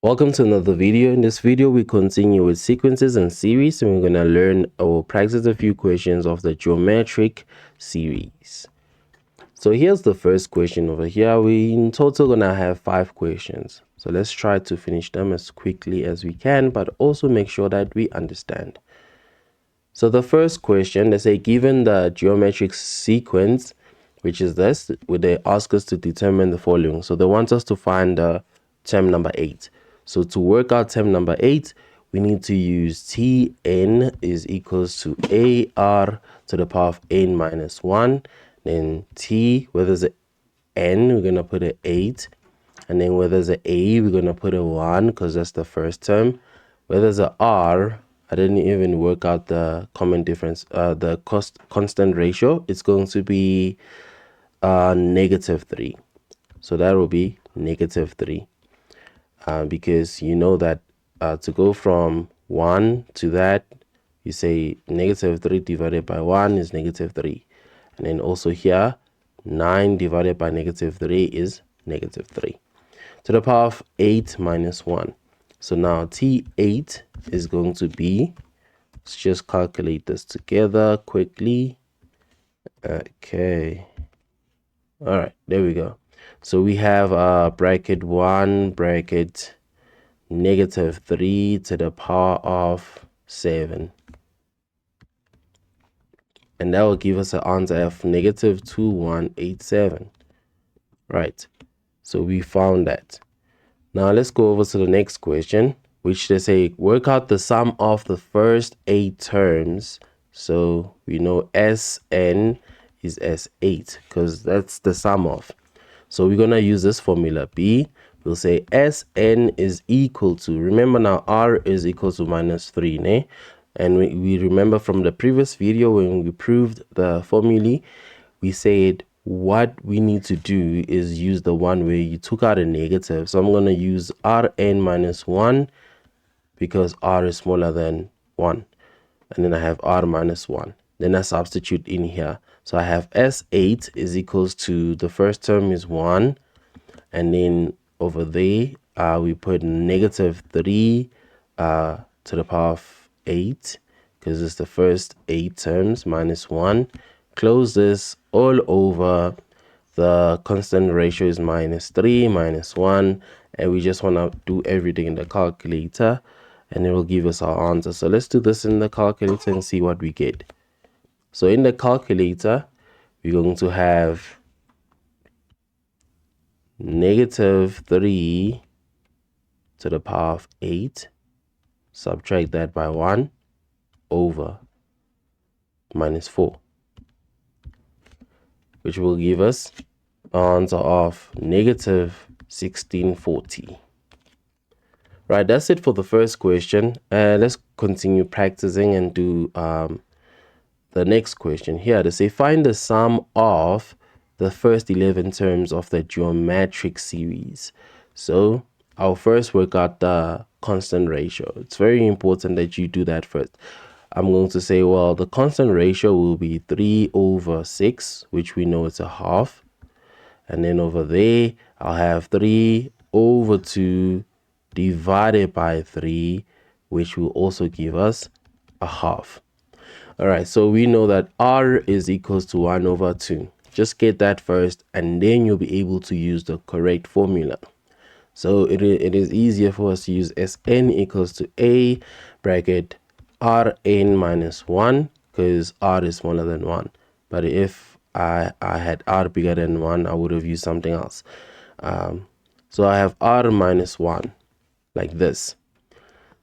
Welcome to another video. In this video, we continue with sequences and series, and we're going to learn or practice a few questions of the geometric series. So here's the first question over here. We in total going to have 5 questions. So let's try to finish them as quickly as we can, but also make sure that we understand. So the first question, they say given the geometric sequence, which is this, where they ask us to determine the following. So they want us to find term number 8. So to work out term number 8, we need to use Tn is equals to Ar to the power of n minus 1. Then T, where there's an n, we're going to put an 8. And then where there's an a, we're going to put a 1 because that's the first term. Where there's an r, I didn't even work out the common difference, the constant ratio. It's going to be -3. So that will be -3. Because you know that to go from 1 to that, you say -3 divided by 1 is -3. And then also here, 9 divided by -3 is -3. To the power of 8 minus 1. So now T8 is going to be, let's just calculate this together quickly. Okay. All right, there we go. So we have bracket 1 bracket -3 to the power of 7. And that will give us an answer of -2187. Right. So we found that. Now let's go over to the next question, which they say work out the sum of the first 8 terms. So we know Sn is S8 because that's the sum of. So we're going to use this formula B. We'll say Sn is equal to, remember now R is equal to -3, né? And we remember from the previous video when we proved the formulae, we said what we need to do is use the one where you took out a negative. So I'm going to use Rn minus 1 because R is smaller than 1. And then I have R minus 1. Then I substitute in here. So I have S8 is equals to, the first term is 1. And then over there, we put -3 to the power of 8. Because it's the first 8 terms minus 1. Close this all over. The constant ratio is -3 minus 1. And we just want to do everything in the calculator. And it will give us our answer. So let's do this in the calculator and see what we get. So in the calculator, we're going to have -3 to the power of 8. Subtract that by 1 over -4. Which will give us an answer of -1640. Right, that's it for the first question. Let's continue practicing and do the next question here. They say find the sum of the first 11 terms of the geometric series. So I'll first work out the constant ratio. It's very important that you do that first. I'm going to say, well, the constant ratio will be 3/6, which we know it's a half. And then over there, I'll have 3/2 divided by 3, which will also give us a half. All right, so we know that R is equals to 1/2. Just get that first, and then you'll be able to use the correct formula. So it is easier for us to use Sn equals to A bracket Rn minus 1 because R is smaller than 1. But if I had R bigger than 1, I would have used something else. So I have R minus 1 like this.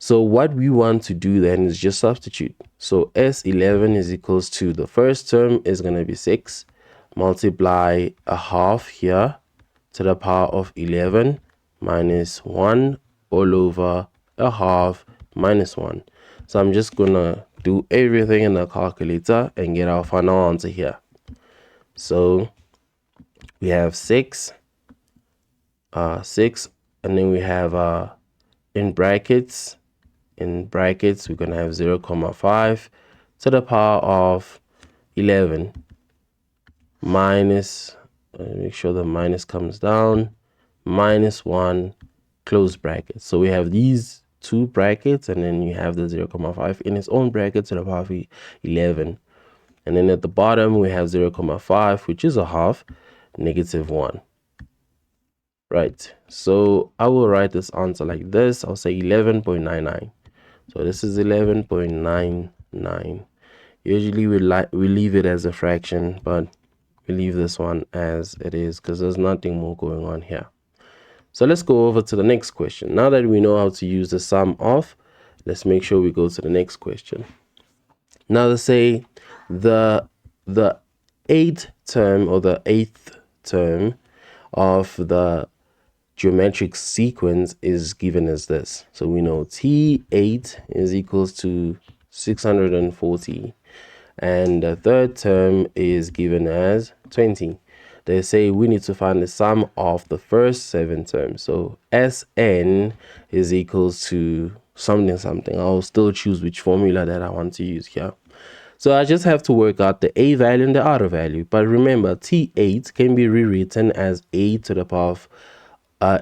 So what we want to do then is just substitute. So S11 is equals to, the first term is going to be 6. Multiply a half here to the power of 11 minus 1 all over a half minus 1. So I'm just going to do everything in the calculator and get our final answer here. So we have 6, and then we have in brackets, we're going to have 0.5 to the power of 11 minus, make sure the minus comes down, -1 close brackets. So we have these two brackets, and then you have the 0,5 in its own bracket to the power of 11. And then at the bottom, we have 0,5, which is a half, -1. Right, so I will write this answer like this. I'll say 11.99. So this is 11.99. Usually we leave it as a fraction, but we leave this one as it is because there's nothing more going on here. So let's go over to the next question. Now that we know how to use the sum of, let's make sure we go to the next question. Now let's say the eighth term or the 8th term of the geometric sequence is given as this. So we know T8 is equals to 640, and the third term is given as 20. They say we need to find the sum of the first 7 terms. So Sn is equals to something. I'll still choose which formula that I want to use here. So I just have to work out the A value and the R value. But remember, T8 can be rewritten as A to the power of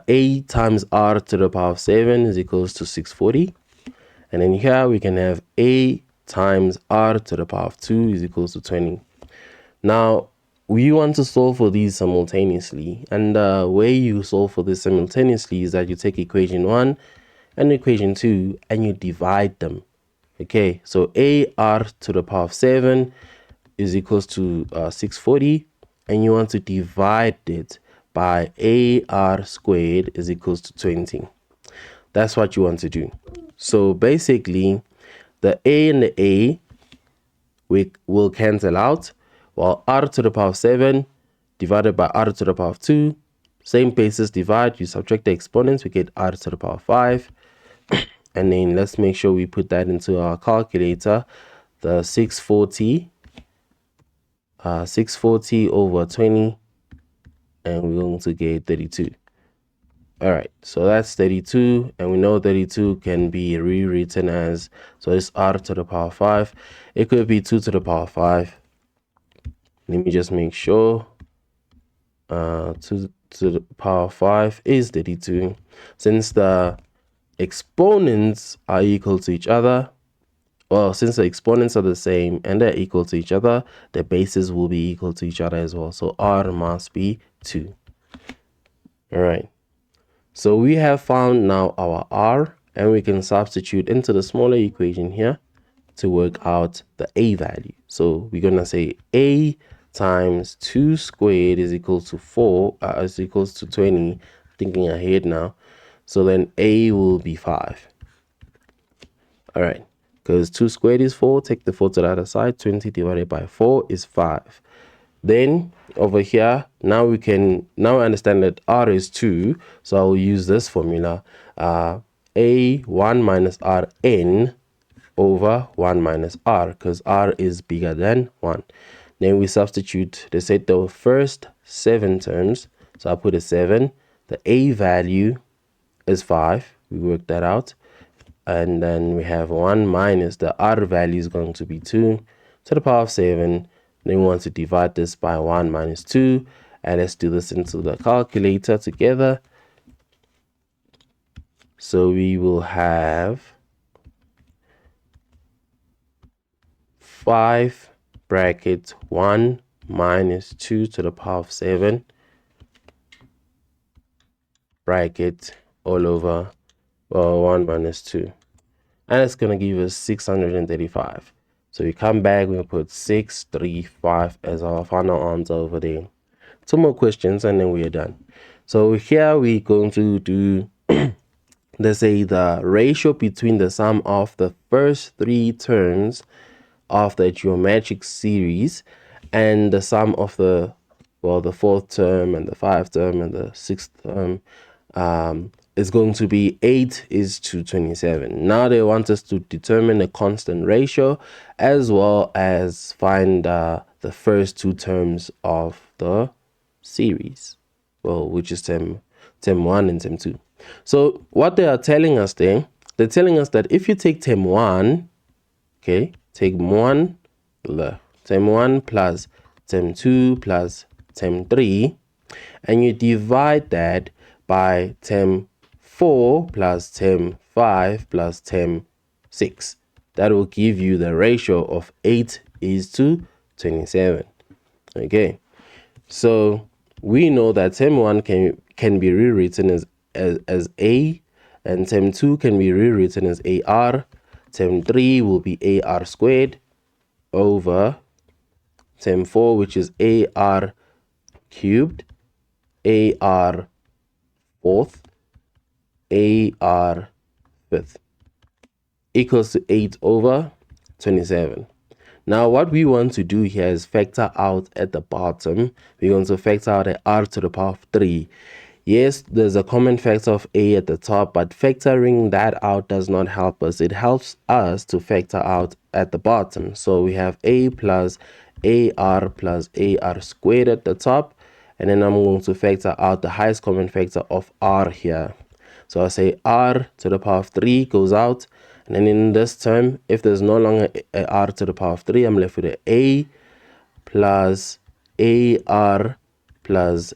A times R to the power of 7 is equals to 640. And then here we can have A times R to the power of 2 is equals to 20. Now, we want to solve for these simultaneously. And the way you solve for this simultaneously is that you take equation 1 and equation 2 and you divide them. Okay, so AR to the power of 7 is equals to 640. And you want to divide it by AR squared is equals to 20. That's what you want to do. So basically, the A and the A we will cancel out, while R to the power of 7 divided by R to the power of 2, same basis divide, you subtract the exponents, we get R to the power of 5. And then let's make sure we put that into our calculator. The 640 over 20, and we're going to get 32. All right, so that's 32, and we know 32 can be rewritten as, so it's R to the power 5. It could be 2 to the power 5. Let me just make sure. 2 to the power 5 is 32. Since the exponents are equal to each other, well, since the exponents are the same and they're equal to each other, the bases will be equal to each other as well. So R must be 2. All right. So we have found now our R, and we can substitute into the smaller equation here to work out the A value. So we're going to say A times 2 squared is equal to 4, is equals to 20. Thinking ahead now. So then A will be 5. All right. Because 2 squared is 4, take the 4 to the other side. 20 divided by 4 is 5. Then over here, now we can understand that R is 2. So I will use this formula. A1 minus Rn over 1 minus R, because R is bigger than 1. Then we substitute, they said the first 7 terms. So I put a 7. The A value is 5. We work that out. And then we have 1 minus the R value is going to be 2 to the power of 7. Then we want to divide this by 1 minus 2. And let's do this into the calculator together. So we will have 5 bracket 1 minus 2 to the power of 7 bracket all over 1 minus 2. And it's going to give us 635. So we come back, we put 635 as our final answer over there. 2 more questions and then we are done. So here we're going to do, let's say, the ratio between the sum of the first 3 terms of the geometric series and the sum of the 4th term and the 5th term and the 6th term is going to be 8:27. Now they want us to determine a constant ratio as well as find the first 2 terms of the series, which is term 1 and term 2. So what they are telling us there, they're telling us that if you take term 1, okay, take term 1 plus term 2 plus term 3, and you divide that by term 4 plus term 5 plus term 6. That will give you the ratio of 8:27. Okay, so we know that term 1 can be rewritten as A, and term 2 can be rewritten as AR. Term 3 will be AR squared over term 4, which is AR cubed, AR fourth, AR fifth, equals to 8/27. Now what we want to do here is factor out at the bottom. We're going to factor out a r to the power of 3. Yes, there's a common factor of a at the top, but factoring that out does not help us. It helps us to factor out at the bottom. So we have a plus ar plus ar squared at the top, and then I'm going to factor out the highest common factor of r here. So I say r to the power of 3 goes out, and then in this term, if there's no longer a r to the power of 3, I'm left with a plus ar plus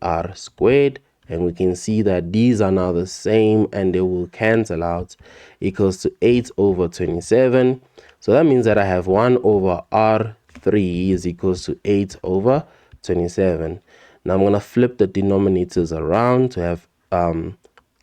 ar squared, and we can see that these are now the same and they will cancel out, equals to 8/27. So that means that I have 1/r3 is equals to 8/27. Now I'm going to flip the denominators around to have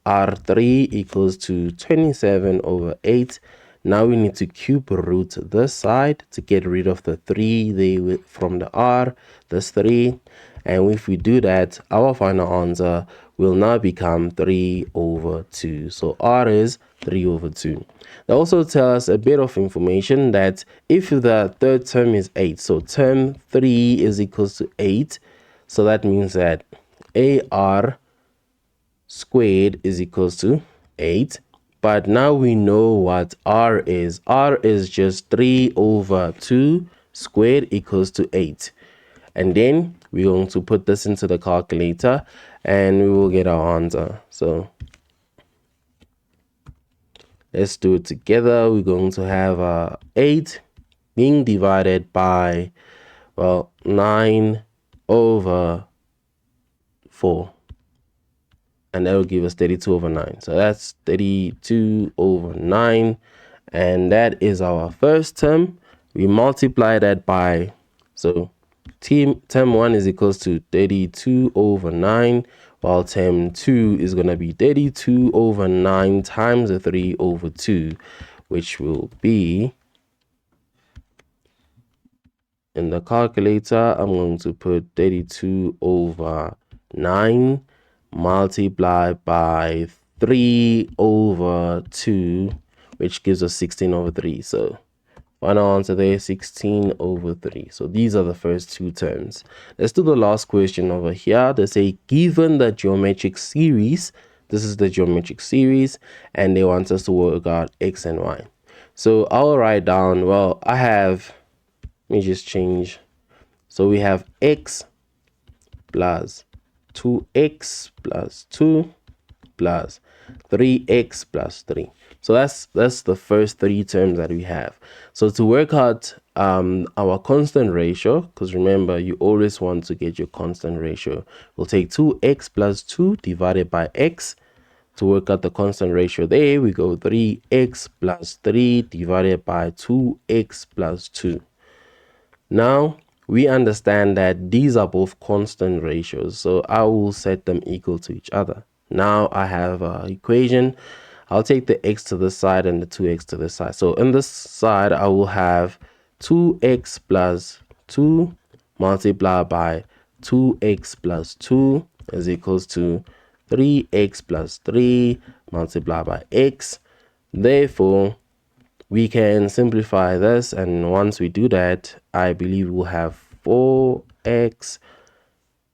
r3 equals to 27/8. Now we need to cube root this side to get rid of the 3 there from the r, this 3. And if we do that, our final answer will now become 3/2. So r is 3/2. They also tell us a bit of information that if the third term is 8, so term 3 is equals to 8. So that means that ar squared is equals to 8. But now we know what r is. R is just 3/2 squared equals to 8. And then we're going to put this into the calculator and we will get our answer. So let's do it together. We're going to have 8 being divided by, well, 9/4. And that will give us 32/9. So that's 32/9. And that is our first term. We multiply that by, so term 1 is equals to 32/9, while term 2 is going to be 32/9 times the 3/2, which will be, in the calculator, I'm going to put 32/9 multiplied by 3/2, which gives us 16/3. So final answer there, 16/3. So these are the first two terms. Let's do the last question over here. They say, given the geometric series, this is the geometric series, and they want us to work out x and y. So I'll write down, well, let me just change. So we have x plus 2x plus 2 plus 3x plus 3. So that's the first three terms that we have. So to work out our constant ratio, because remember, you always want to get your constant ratio, we'll take 2x plus 2 divided by x. To work out the constant ratio there, we go 3x plus 3 divided by 2x plus 2. Now we understand that these are both constant ratios, so I will set them equal to each other. Now I have an equation. I'll take the x to this side and the 2x to this side. So in this side, I will have 2x plus 2 multiplied by 2x plus 2 is equals to 3x plus 3 multiplied by x. Therefore, we can simplify this, and once we do that, I believe we'll have 4x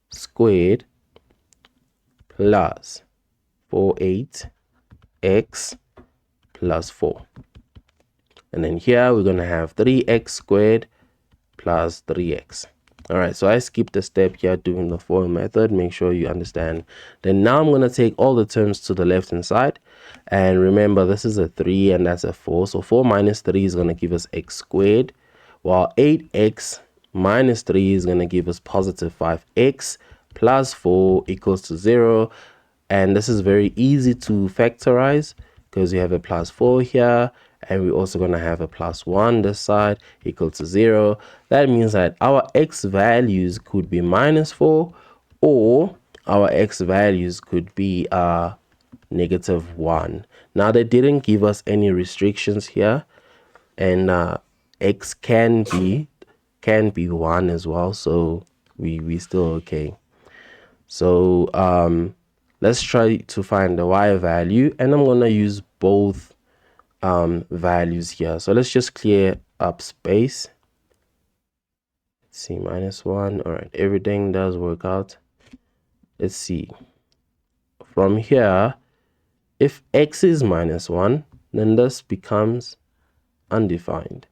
squared plus 48x plus 4. And then here we're going to have 3x squared plus 3x. All right, so I skipped a step here doing the FOIL method. Make sure you understand. Then now I'm going to take all the terms to the left hand side. And remember, this is a 3 and that's a 4. So 4 minus 3 is going to give us x squared, while 8x minus 3 is going to give us positive 5x plus 4 equals to 0. And this is very easy to factorize because you have a plus 4 here, and we're also going to have a plus 1 this side equal to 0. That means that our x values could be minus 4, or our x values could be negative 1. Now they didn't give us any restrictions here, and x can be 1 as well, so we still okay. So let's try to find the y value, and I'm gonna use both values here. So let's just clear up space. Let's see, minus 1. All right, everything does work out. Let's see. From here, if x is minus 1, then this becomes undefined.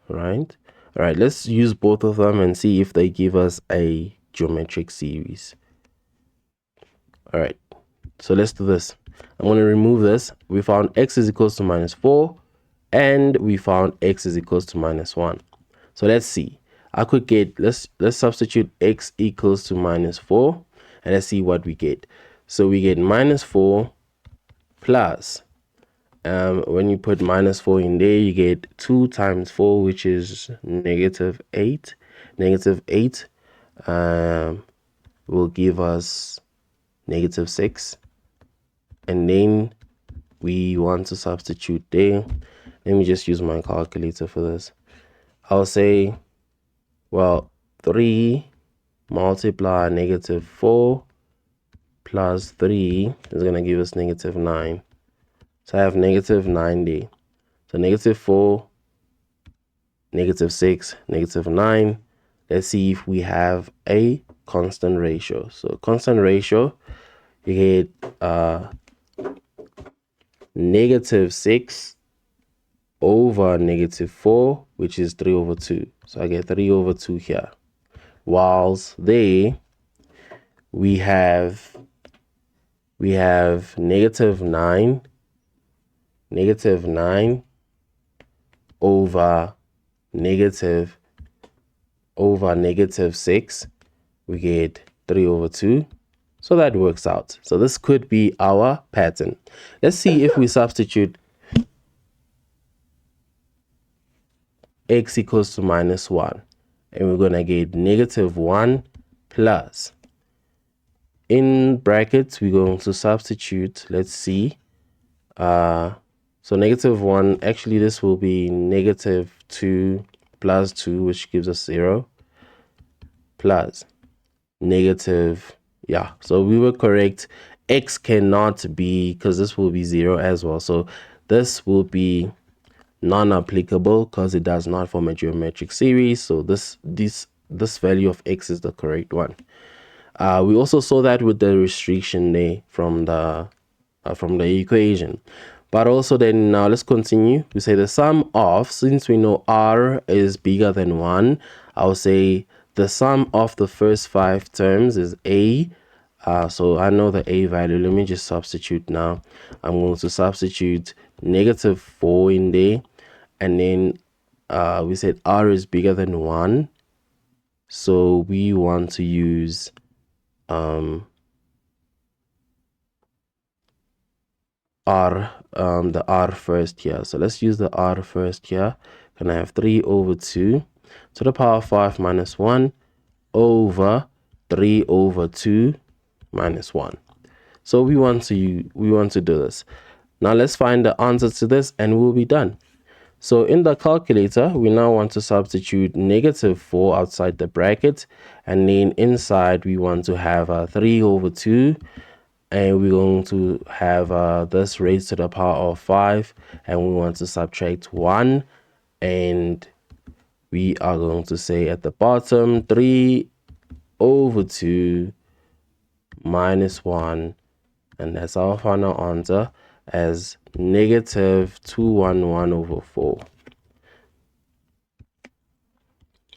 Right? All right, let's use both of them and see if they give us a geometric series. All right, so let's do this. I'm going to remove this. We found x is equals to minus 4, and we found x is equals to minus 1. So let's see. I could get, let's substitute x equals to minus 4, and let's see what we get. So we get minus 4 plus, when you put minus 4 in there, you get 2 times 4, which is negative 8. Negative 8 will give us negative 6. And then we want to substitute there. Let me just use my calculator for this. I'll say, well, 3 multiply negative 4 plus 3 is going to give us negative 9. So I have negative 9 there. So negative 4, negative 6, negative 9. Let's see if we have a constant ratio. So constant ratio, you get negative 6 over negative 4, which is 3 over 2. So I get 3 over 2 here. Whilst there, we have negative 9 over negative 6, we get 3 over 2. So that works out. So this could be our pattern. Let's see if we substitute x equals to minus 1, and we're going to get negative 1 plus, in brackets we're going to substitute, let's see, so negative 1, actually this will be negative 2 plus 2, which gives us 0, plus negative, yeah, so we were correct. X cannot be, because this will be 0 as well, so this will be non-applicable because it does not form a geometric series. So this value of x is the correct one. We also saw that with the restriction there from the equation. But also then, now let's continue. We say the sum of, since we know r is bigger than 1, I'll say the sum of the first 5 terms is a. So I know the a value. Let me just substitute now. I'm going to substitute negative 4 in there. And then we said r is bigger than 1. So we want to use r, the r first here. So let's use the r first here. Can I have 3 over 2 to the power of 5 minus 1 over 3 over 2 minus 1. So we want to do this. Now let's find the answer to this and we'll be done. So in the calculator, we now want to substitute negative 4 outside the bracket, and then inside we want to have 3 over 2, and we're going to have this raised to the power of 5, and we want to subtract 1, and we are going to say at the bottom 3 over 2 minus 1, and that's our final answer as negative 211 over 4.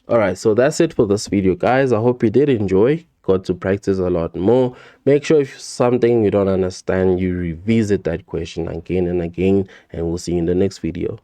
All right, so that's it for this video, guys. I hope you did enjoy, got to practice a lot more. Make sure if something you don't understand, you revisit that question again and again, and we'll see you in the next video.